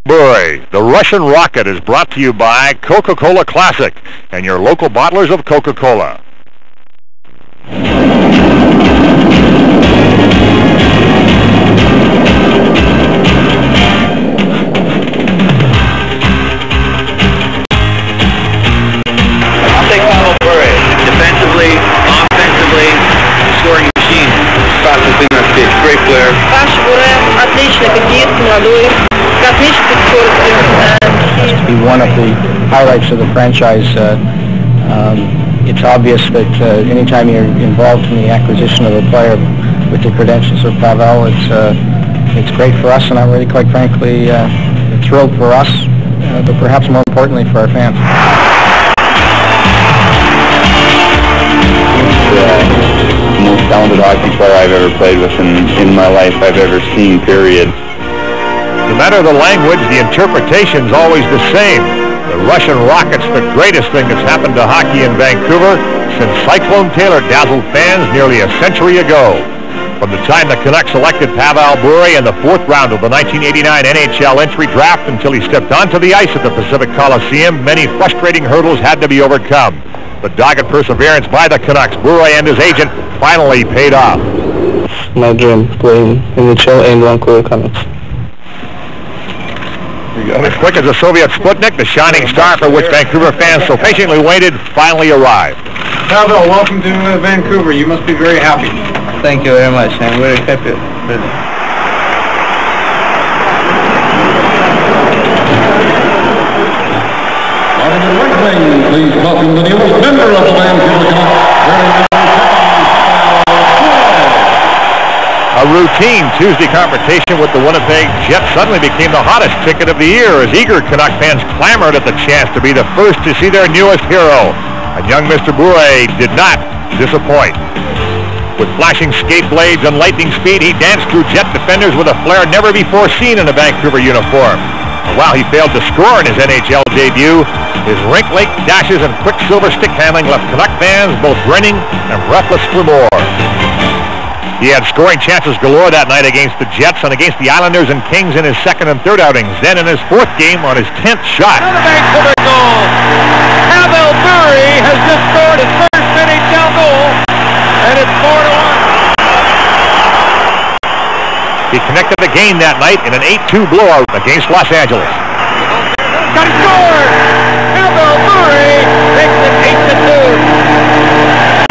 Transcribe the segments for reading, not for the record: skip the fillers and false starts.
Bure, the Russian Rocket, is brought to you by Coca-Cola Classic and your local bottlers of Coca-Cola. I'll take Pavel Bure. Defensively, offensively, scoring machine. Great player. Паша Буре отличный хоккеист, молодой, с отличной скоростью. He's one of the highlights of the franchise. It's obvious that anytime you're involved in the acquisition of a player with the credentials of Pavel, it's great for us, and I'm really, quite frankly, thrilled for us, but perhaps more importantly for our fans. Most talented hockey player I've ever played with in my life I've ever seen, period. No matter the language, the interpretation's always the same. The Russian Rocket's the greatest thing that's happened to hockey in Vancouver since Cyclone Taylor dazzled fans nearly a century ago. From the time the Canucks selected Pavel Bure in the 4th round of the 1989 NHL entry draft until he stepped onto the ice at the Pacific Coliseum, many frustrating hurdles had to be overcome. The dogged perseverance by the Canucks, Bure and his agent, finally paid off. My dream, playing NHL and Vancouver Canucks. As quick as a Soviet Sputnik, the shining star for which Vancouver fans so patiently waited finally arrived. Pavel, welcome to Vancouver. You must be very happy. Thank you very much. I'm very happy. Please welcome the newest member of the Vancouver Canucks. A routine Tuesday confrontation with the Winnipeg Jets suddenly became the hottest ticket of the year as eager Canuck fans clamored at the chance to be the first to see their newest hero. And young Mr. Bure did not disappoint. With flashing skate blades and lightning speed, he danced through Jet defenders with a flair never before seen in a Vancouver uniform. And while he failed to score in his NHL debut, his rink-lake dashes and quicksilver stick handling left Canuck fans both grinning and breathless for more. He had scoring chances galore that night against the Jets and against the Islanders and Kings in his 2nd and 3rd outings. Then in his 4th game on his 10th shot. Another Vancouver goal. Pavel Bure has just scored his first NHL goal, and it's 4-1. He connected the game that night in an 8-2 blowout against Los Angeles. Got to score! Pavel Bure makes it 8-2.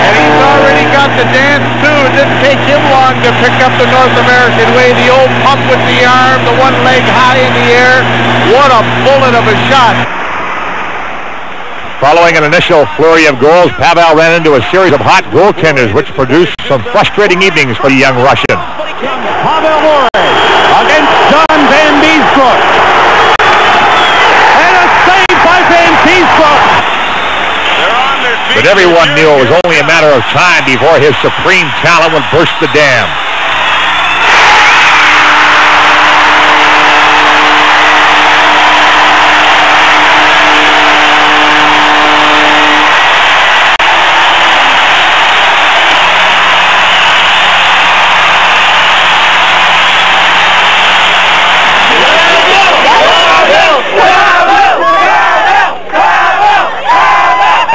And he's already got the dance too. It didn't take him long to pick up the North American way. The old pump with the arm, the one leg high in the air. What a bullet of a shot. Following an initial flurry of goals, Pavel ran into a series of hot goaltenders which produced some frustrating evenings for the young Russian. Pavel Bure against John Van Beesbrook. And a save by Van Beesbrook. But everyone knew it was only a matter of time before his supreme talent would burst the dam.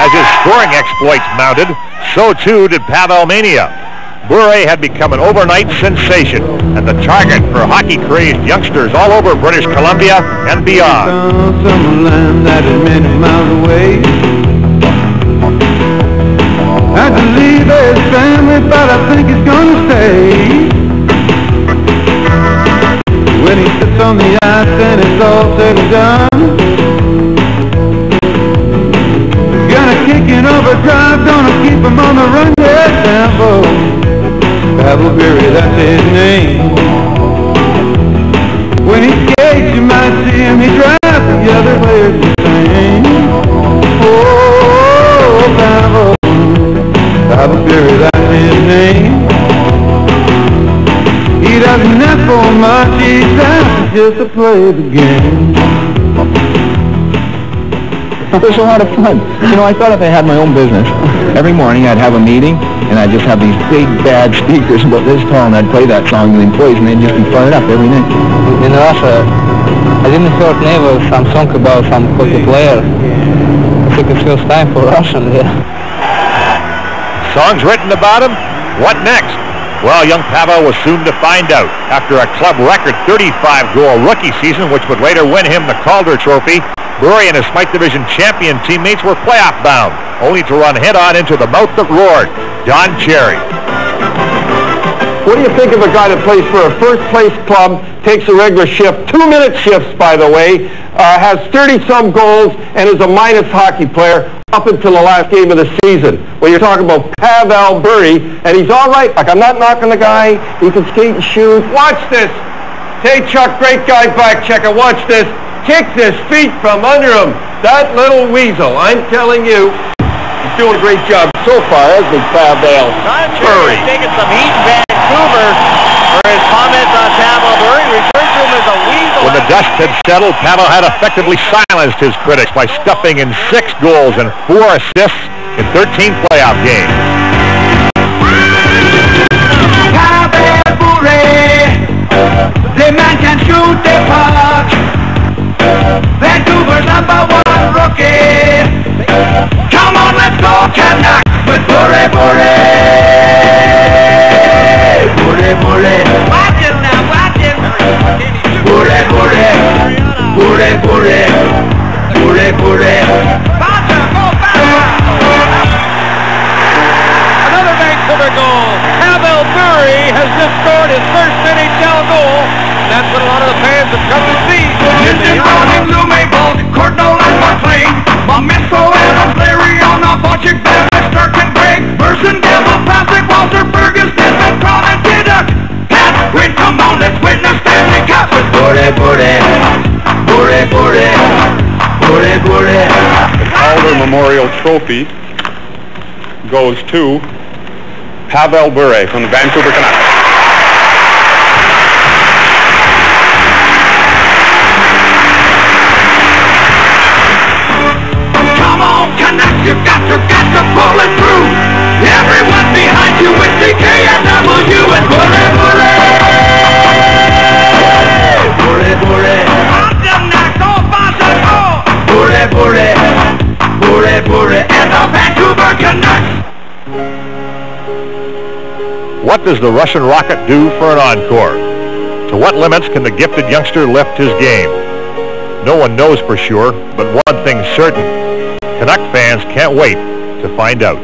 As his scoring exploits mounted, so too did Pavel Mania. Bure had become an overnight sensation and the target for hockey-crazed youngsters all over British Columbia and beyond. Some land that is many miles away. I had to leave his family, but I think he's gonna stay. When he sits on the ice and it's all said and done, kicking overdrive, gonna keep him on the run, yes, Sambo. Pavel Bure, that's his name. When he skates, you might see him, he drives, and the other players the same. Oh, Pavel Bure, that's his name. He doesn't ask for much, he's asked just to play the game. It was a lot of fun. You know, I thought if I had my own business, every morning I'd have a meeting, and I'd just have these big, bad speakers about this tall, and I'd play that song to the employees, and they'd just be fired up every night. And also, I didn't hear never some song about some hockey player. I think it's first time for Russian there. Songs written about him? What next? Well, young Pavel was soon to find out. After a club record 35-goal rookie season, which would later win him the Calder Trophy, Bure and his Smythe Division champion teammates were playoff bound, only to run head-on into the mouth that roared, Don Cherry. What do you think of a guy that plays for a first-place club, takes a regular shift, 2-minute shifts, by the way, has 30-some goals, and is a minus hockey player up until the last game of the season? Well, you're talking about Pavel Bure, and he's all right. Like, I'm not knocking the guy. He can skate and shoot. Watch this. Hey, Chuck, great guy back checker. Watch this. Kicks his feet from under him. That little weasel, I'm telling you, he's doing a great job so far, hasn't he, Pavel Bure? He's taking some heat in Vancouver for his comments on Pavel Bure. He referred to him as a weasel. When the dust had settled, Pavel had effectively silenced his critics by stuffing in 6 goals and 4 assists in 13 playoff games. Pavel Bure, the man can shoot the puck. Vancouver's #1 rookie. Come on, let's go Canucks with Bure, Bure. Bure, Bure. Watch him now, watch him. Bure, Bure. Bure, Bure. Bure, Bure. Bouncer, go Bouncer. Another Vancouver goal. Pavel Bure has just scored his first NHL goal. That's what a lot of the fans have come to see. Running Lume Balls, Cardinal and McLean, Mamisko and Larry on a Bocek, Stark and Greg, Merson, Devil, Patrick, Walter, Fergus, Desmond, Braun, and Diduck. Pat, win, come on, let's win the Stanley Cup with Bure, Bure, Bure, Bure, Bure, Bure. The Calder Memorial Trophy goes to Pavel Bure from the Vancouver Canucks. You got to pull it through. Everyone behind you with DK and W and Bure, Bure. Bure, Bure. Bure, Bure. Bure, Bure. And the Vancouver Canucks. What does the Russian Rocket do for an encore? To what limits can the gifted youngster lift his game? No one knows for sure, but one thing's certain. Canuck fans can't wait to find out.